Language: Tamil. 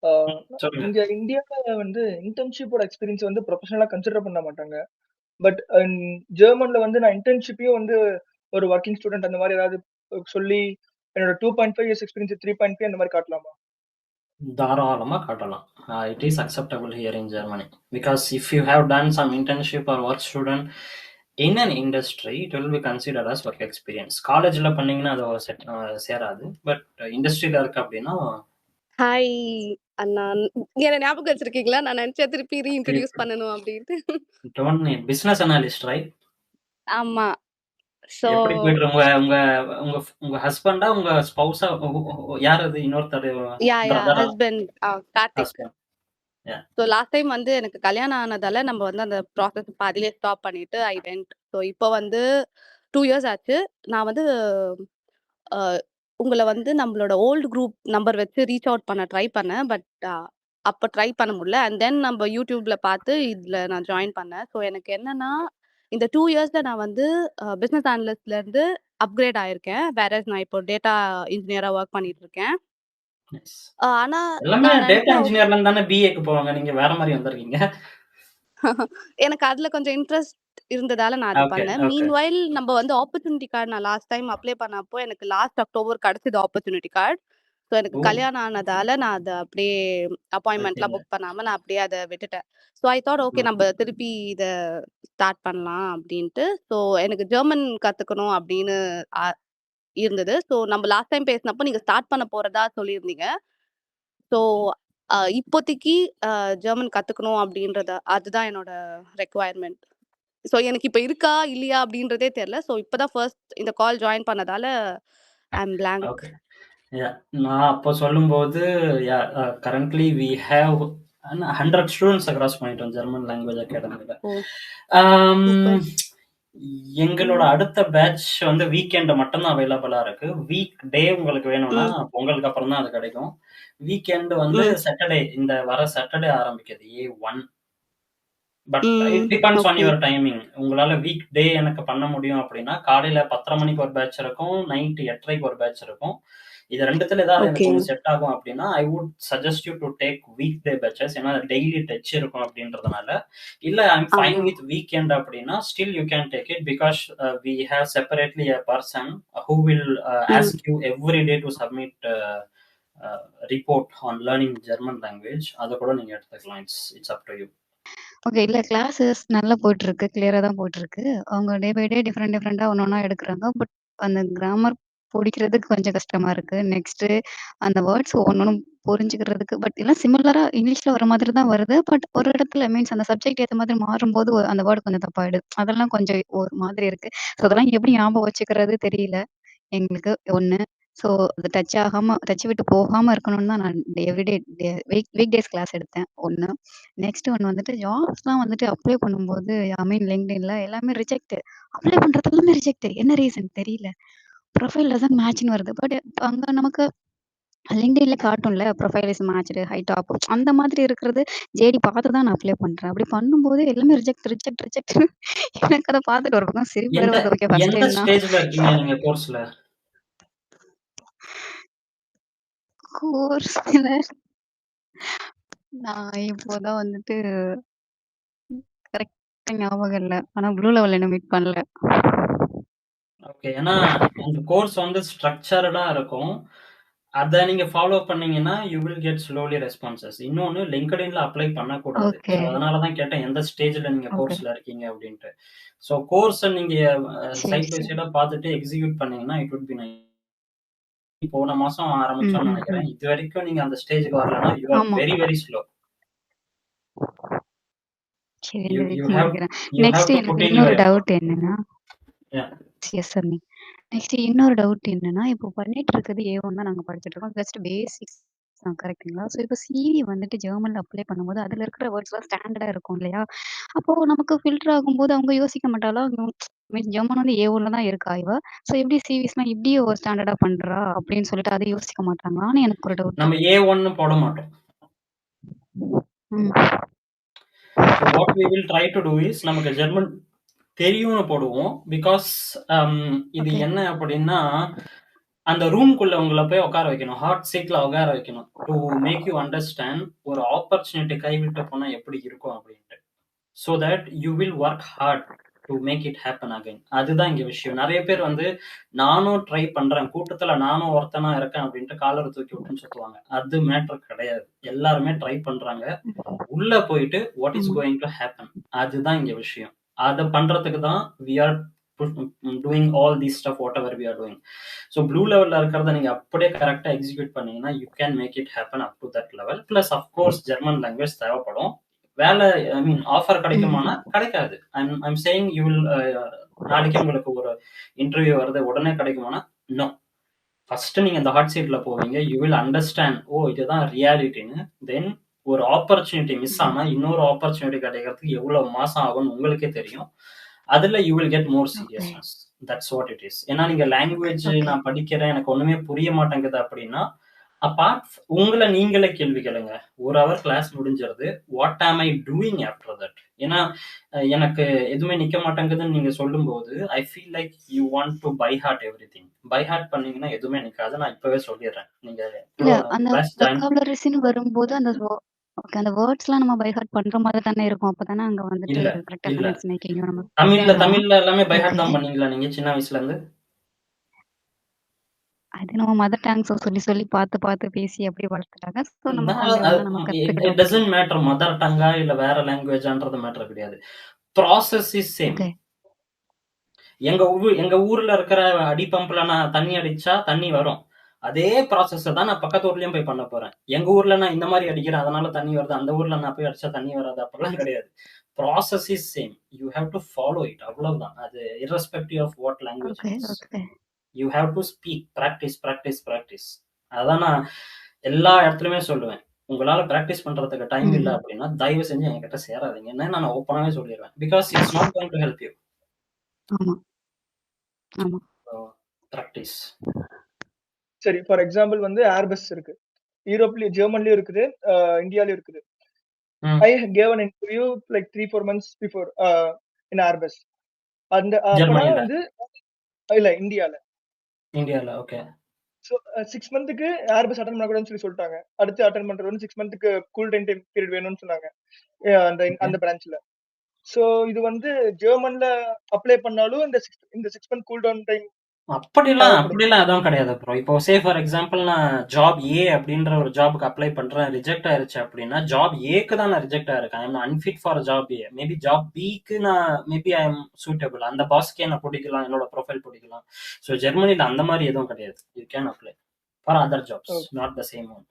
ஆ சொல்லுங்க. இங்க இந்தியால வந்து இன்டர்ன்ஷிப்போட எக்ஸ்பீரியன்ஸ் வந்து ப்ரொஃபஷனலா கன்சிடர் பண்ண மாட்டாங்க. பட் ஜெர்மன்ல வந்து நான் இன்டர்ன்ஷிப்பயே வந்து ஒரு வொர்க்கிங் ஸ்டூடண்ட் அந்த மாரி ஏதாவது சொல்லி என்னோட 2.5 இயர்ஸ் எக்ஸ்பீரியன்ஸ் 3.5 அந்த மாரி காட்டலாமா? தாராளமா காட்டலாம். It is acceptable here in Germany. Because if you have done some internship or work student in an industry, it will be considered as work experience. காலேஜ்ல பண்ணீங்கன்னா அது சேராது. பட் இண்டஸ்ட்ரியில இருக்கு அப்படின்னா ஹாய் அண்ணா. என்ன ஞாபகம் வச்சிருக்கீங்களா? நான் நினைச்சேன் திருப்பி ரீஇன்ட்ரோடியூஸ் பண்ணணும் அப்படின்ட்டு. Don't need business analyst right? ஆமா. சோ எப்படி போயிட்டு உங்க உங்க உங்க உங்க ஹஸ்பண்டா உங்க ஸ்பௌஸா யார் அது இன்னொருத்தர் யா பிரதரா husband Karthik. Husband? So last time வந்து எனக்கு கல்யாணம் ஆனதால நம்ம வந்து அந்த ப்ராசஸ் பாதியிலே ஸ்டாப் பண்ணிட்டு ஐ வென்ட். ஸோ இப்போ வந்து 2 இயர்ஸ் ஆச்சு. நான் வந்து உங்களை வந்து நம்மளோட ஓல்டு குரூப் நம்பர் வச்சு ரீச் அவுட் பண்ண ட்ரை பண்ணேன். பட் அப்போ ட்ரை பண்ண முடியல. அண்ட் தென் நம்ம யூடியூப்ல பார்த்து இதில் நான் ஜாயின் பண்ணேன். ஸோ எனக்கு என்னன்னா இந்த 2 இயர்ஸ்ல நான் வந்து பிஸ்னஸ் அனலிஸ்ட்ல இருந்து அப்கிரேட் ஆயிருக்கேன். வேற நான் இப்போ டேட்டா இன்ஜினியரா ஒர்க் பண்ணிட்டு இருக்கேன். ஆனா எல்லாமே நான் டேட்டா நினைச்சேன் இன்ஜினியர்ல இருந்து தானே பிஏக்கு போவாங்க. நீங்க வேற மாதிரி வந்திருக்கீங்க. எனக்கு அதுல கொஞ்சம் இன்ட்ரெஸ்ட் இருந்ததால நான் அது ஓகே பண்ணேன். ஓகே. மீன்வைல் நம்ம வந்து ஆப்பர்ச்சுனிட்டி கார்டு நான் லாஸ்ட் டைம் அப்ளை பண்ணப்போ எனக்கு லாஸ்ட் அக்டோபர் கிடைச்சது ஆப்பர்ச்சுனிட்டி கார்டு. ஸோ எனக்கு ஓ கல்யாணம் ஆனதால நான் அதை அப்படியே அப்பாயின்மெண்ட்லாம் ஓகேங்க. புக் பண்ணாம நான் அப்படியே அதை விட்டுட்டேன். ஸோ ஐ தாட் ஓகே நம்ம திருப்பி இதை ஸ்டார்ட் பண்ணலாம் அப்படின்ட்டு. ஸோ எனக்கு ஜெர்மன் கத்துக்கணும் அப்படின்னு இருந்தது. ஸோ நம்ம லாஸ்ட் டைம் பேசினப்போ நீங்க ஸ்டார்ட் பண்ண போறதா சொல்லியிருந்தீங்க. ஸோ இப்போதைக்கு ஜெர்மன் கத்துக்கணும் அப்படின்றத அதுதான் என்னோட ரெக்குவயர்மெண்ட். ஸோ எனக்கு இப்போ இருக்கா இல்லையா அப்படின்றதே தெரியல. ஸோ இப்போதான் ஃபர்ஸ்ட் இந்த கால் ஜாயின் பண்ணதால ஐ அம் பிளாங்க். ஓகே. நான் அப்போ சொல்லும்போது currently we have 100 students across பண்ணிட்டோம் ஜெர்மன் லாங்குவேஜ் அகாடமியில். எங்களோட அடுத்த பேட்ச் வந்து வீக்கெண்ட் மட்டும்தான் அவைலபிளா இருக்கு. வீக் டே உங்களுக்கு வேணும்னா பொங்கலுக்கு அப்புறம் தான் அது கிடைக்கும். வீக்கெண்ட் வந்து சாட்டர்டே, இந்த வர சாட்டர்டே ஆரம்பிக்குது A1. But it depends on your timing. உங்களால வீக் டே எனக்கு பண்ண முடியும் அப்படின்னா காலையில 10:30 மணிக்கு ஒரு பேட்ச் இருக்கும், நைட் 8:30க்கு ஒரு பேட்ச் இருக்கும். இது ரெண்டுத்துல ஏதாவது எனக்கு ஒன்று செட் ஆகும் அப்படின்னா I would suggest you to take weekday batches. ஏன்னா டெய்லி டச் இருக்கும் அப்படின்றதுனால. இல்ல ஐம் ஃபைன் வித் வீக்கெண்ட் அப்படின்னா still you can take it because we have separately a person who will ask you every day to submit report on learning German language. அதை கூட நீங்க எடுத்துக்கலாம். It's up to you. Okay. இல்ல கிளாஸஸ் நல்லா போயிட்டுருக்கு. கிளியரா தான் போயிட்டுருக்கு. அவங்க டே பை டே டிஃபரெண்டா ஒண்ணொண்ணா எடுக்குறாங்க. பட் அந்த கிராமர் புடிக்கிறதுக்கு கொஞ்சம் கஷ்டமா இருக்கு. நெக்ஸ்ட்டு அந்த வேர்ட்ஸ் ஒவ்வொன்னும் புரிஞ்சுக்கிறதுக்கு பட் எல்லாம் சிமிலரா இங்கிலீஷ்ல வர மாதிரி தான் வருது. பட் ஒரு இடத்துல மீன்ஸ் அந்த சப்ஜெக்ட் ஏத்த மாதிரி மாறும்போது அந்த வேர்ட் கொஞ்சம் தப்பாயிடுது. அதெல்லாம் கொஞ்சம் ஒரு மாதிரி இருக்கு. ஸோ அதெல்லாம் எப்படி ஞாபகம் வச்சுக்கிறது தெரியல எங்களுக்கு ஒண்ணு. ஸோ அது டச் விட்டு போகாம இருக்கணும்னு தான் நான் எவ்ரிடே வீக் டேஸ் கிளாஸ் எடுத்தேன் ஒண்ணு. நெக்ஸ்ட் ஒன் வந்துட்டு ஜாப்ஸ்லாம் வந்துட்டு அப்ளை பண்ணும்போது ஐ மீன் லிங்க்டின்ல எல்லாமே ரிஜெக்ட். அப்ளை பண்றது எல்லாமே ரிஜெக்ட். என்ன ரீசன் தெரியல. ப்ரொஃபைல் டசன்ட் மேட்ச்ன்னு வருது. பட் அங்க நமக்கு லிங்க்டின்ல காட்டும்ல profile is matched high top அந்த மாதிரி இருக்கிறது ஜேடி பார்த்து தான் நான் அப்ளை பண்றேன். அப்படி பண்ணும்போது எல்லாமே ரிஜெக்ட். எனக்கு அதை பார்த்துட்டு ஒரு பக்கம் சிரிப்பு எந்த வருது. ஓகே ஃபர்ஸ்ட் எந்த டைம் தான் ஸ்டேஜ்ல இருக்கீங்க நீங்க கோர்ஸ்ல? கோர்ஸ்ல நான் இப்போதான் வந்துட்டு கரெக்டா ஞாபகம் இல்ல. ஆனா ப்ளூ லெவல் என்ன மீட் பண்ணல. ஓகே. ஏன்னா அந்த கோர்ஸ் வந்து ஸ்ட்ரக்சர்டா இருக்கும். அத நீங்க ஃபாலோ பண்ணீங்கன்னா you will get slowly responses. இன்னொன்னு லிங்க்டின்ல அப்ளை பண்ணக்கூடாது. ஓகே. ஸோ அதனால தான் கேட்டேன் எந்த ஸ்டேஜ்ல நீங்க ஓகே. கோர்ஸ்ல இருக்கீங்க அப்படின்ட்டு. ஸோ கோர்ஸ நீங்க சரி, சைட் பை சரி. சைடா பார்த்துட்டு எக்ஸிக்யூட் பண்ணீங்கன்னா இட் வுட் பி நைஸ். போன மாசம் ஆரம்பிச்சோம்னு நினைக்கிறேன். இது வரைக்கும் நீங்க அந்த ஸ்டேஜ்க்கு வரலன்னா யூ ஆர் ஆமா. Very very slow. சரி யூ இந்த யூ வீக் ஹேவ் முடிக்கிறேன். யூ ஹேவ் நெக்ஸ்ட் டு எனக்கு புட் இன் இன்னொரு யுவர் எஃபோர்ட். டவுட் என்னன்னா எஸ் சார் நெக்ஸ்ட் இன்னொரு டவுட் என்னன்னா இப்போ பண்ணிட்டு இருக்கிறது A1 தான் நாங்க படிச்சுட்டு இருக்கோம். ஜஸ்ட் பேசிக்ஸ் தான் கரெக்ட்டுங்களா? ஸோ இப்போ சிவி வந்துட்டு ஜெர்மன்ல அப்ளை பண்ணும்போது அதுல இருக்கிற வேர்ட்ஸ்லாம் ஸ்டாண்டர்டா இருக்கும் இல்லையா? அப்போ நமக்கு ஃபில்டர் ஆகும்போது அவங்க யோசிக்க மாட்டாளா? மீன்ஸ் ஜெர்மன் வந்து A1ல தான் இருக்கா இவ. ஸோ எப்படி சிவிஸ்லாம் இப்படியே ஒரு ஸ்டாண்டர்டா பண்றா அப்படின்னு சொல்லிட்டு அதை யோசிக்க மாட்டாங்களான்னு எனக்கு ஒரு டவுட். நம்ம A1 போட மாட்டோம். So what we will try to do is நமக்கு ஜெர்மன் தெரியும்னு போடுவோம். பிகாஸ் இது என்ன அப்படின்னா அந்த ரூம்குள்ள உங்களை போய் உட்கார வைக்கணும். ஹாட் சீட்ல உட்கார வைக்கணும். டு மேக் யூ அண்டர்ஸ்டாண்ட் ஒரு ஆப்பர்ச்சுனிட்டி கைவிட்டு போனா எப்படி இருக்கும் அப்படின்ட்டு. So that you will work hard to make it happen again. அதுதான் இங்க விஷயம். நிறைய பேர் வந்து நானும் ட்ரை பண்றேன், கூட்டத்துல நானும் ஒருத்தனா இருக்கேன் அப்படின்ட்டு காலர் தூக்கி விட்டுன்னு சுத்துவாங்க. அது மேட்டர் கிடையாது. எல்லாருமே ட்ரை பண்றாங்க. உள்ள போயிட்டு what is going to happen, அதுதான் இங்க விஷயம். அதை பண்றதுக்கு தான் we are doing all these stuff whatever we are doing. So blue லெவல்ல இருக்கிறத நீங்க அப்படியே கரெக்டா எக்ஸிக்யூட் பண்ணீங்கன்னா you can make it happen up to that level. Plus of course German language தேவைப்படும். வேலை ஐ மீன் ஆஃபர் கிடைக்குமானா கிடைக்காது. ஐம் சேயிங் யூ வில் நாளைக்கு உங்களுக்கு ஒரு இன்டர்வியூ வருது உடனே கிடைக்குமானா நோ. ஃபர்ஸ்ட் நீங்க இந்த ஹாட் சீட்ல போவீங்க, யூ வில் அண்டர்ஸ்டாண்ட் ஓ இதுதான் ரியாலிட்டின்னு. தென் ஒரு ஆப்பர்ச்சுனிட்டி மிஸ் ஆனா இன்னொரு ஆப்பர்ச்சுனிட்டி கிடைக்கிறதுக்கு எவ்வளவு மாசம் ஆகும்னு உங்களுக்கே தெரியும். அதுல you will get more seriousness. That's what it is. ஏன்னா நீங்க லாங்குவேஜ் நான் படிக்கிறேன் எனக்கு ஒண்ணுமே புரிய மாட்டேங்குது அப்படின்னா அப்பார்ட் உங்களை நீங்களே கேள்வி கேளுங்க. ஒரு ஹவர் கிளாஸ் முடிஞ்சிருது, வாட் ஆம் ஐ டூயிங் ஆஃப்டர் தட். ஏன்னா எனக்கு எதுவுமே நிக்க மாட்டேங்குதுன்னு நீங்க சொல்லும்போது I feel like you want to by heart everything. By heart பண்ணீங்கன்னா எதுவுமே நிக்காது. நான் இப்பவே சொல்லிடுறேன். நீங்க இல்ல அந்த கிளாஸ் ஜாயின் வொக்காபுலரிஸ்ன்னு வரும்போது ஓகே அந்த வேர்ட்ஸ்லாம் நம்ம பை ஹார்ட் பண்ற மாதிரி தானே இருக்கும். அப்பதானே அங்க வந்துட்டு இல்ல கரெக்டா இல்ல சென்டென்ஸ் மேக்கிங் நம்ம தமிழ்ல ஆமா. தமிழ்ல எல்லாமே பை ஹார்ட் ஓகே. தான் பண்ணீங்களா நீங்க சின்ன வயசுல இருந்து? அது நம்ம மதர் டங்ஸ் சொல்லி சொல்லி பார்த்து பார்த்து பேசி அப்படியே வளர்த்துட்டாங்க. ஸோ நமக்கு அந்த இதெல்லாம் நம்ம இட் கத்துக்கிட்டோம். டசன்ட் மேட்டர் மதர் டங்கா இல்ல வேற லாங்குவேஜான்றது மேட்டர் கிடையாது. Process is same. ஓகே. எங்க ஊர்ல இருக்கிற அடி பம்புல நான் தண்ணி அடிச்சா தண்ணி வரும். அதே ப்ராசஸ் தான் நான் பக்கத்து ஊர்லயும் போய் பண்ண போறேன். எங்க ஊர்ல நான் இந்த மாதிரி அடிக்கிறேன் அதனால தண்ணி வருது, அந்த ஊர்ல நான் போய் அடிச்சா தண்ணி வராது அப்படிலாம் கிடையாது. Process is same. You have to follow it. அவ்வளவுதான். அது irrespective of what language okay. It is. Okay. You have to speak. Practice. அதான் நான் எல்லா இடத்துலயுமே சொல்லுவேன். உங்களால பிராக்டிஸ் பண்றதுக்கு டைம் இல்ல அப்படின்னா தயவு செஞ்சு என்கிட்ட சேராதீங்கன்னு நான் ஓப்பனாவே சொல்லிடுவேன். Because it's not going to help you. ஆமா ஆமா. பிராக்டிஸ். சரி, ஃபார் எக்ஸாம்பிள் வந்து ஏர்பஸ் இருக்கு, யூரோப்லயும் ஜெர்மன்லயும் இருக்குது, இந்தியாலயும் இருக்குது. I gave an interview like 3-4 months before in Airbus. அந்த அப்பனா ஜெர்மனில வந்து இல்ல இந்தியால. ஓகே. ஸோ 6 மந்த்துக்கு ஏர்பஸ் அட்டன் பண்ணக்கூடாதுன்னு சொல்லிட்டாங்க. அடுத்து அட்டன் பண்றது வந்து 6 மந்த்துக்கு கூல் டைம் பீரியட் வேணும்னு சொன்னாங்க அந்த பிரான்ச்ல. ஸோ இது வந்து ஜெர்மன்ல அப்ளை பண்ணாலும் இந்த 6 மந்த் கூல் டவுன் டைம் அப்படிலாம் எதுவும் கிடையாது ப்ரோ. இப்போ சே ஃபார் எக்ஸாம்பிள் நான் ஜாப் ஏ அப்படின்ற ஒரு ஜாபுக்கு அப்ளை பண்றேன், ரிஜெக்ட் ஆயிருச்சு அப்படின்னா ஜாப் ஏக்கு தான் நான் ரிஜெக்ட் ஆயிருக்கேன். I am unfit for job A. Maybe job பிக்கு நான் மேபி ஐ எம் சூட்டபிள். அந்த பாஸ்க்கே நான் பிடிக்கலாம், என்னோட ப்ரொஃபைல் பிடிக்கலாம். ஸோ ஜெர்மனில அந்த மாதிரி எதுவும் கிடையாது. You can apply for other jobs, not the same one.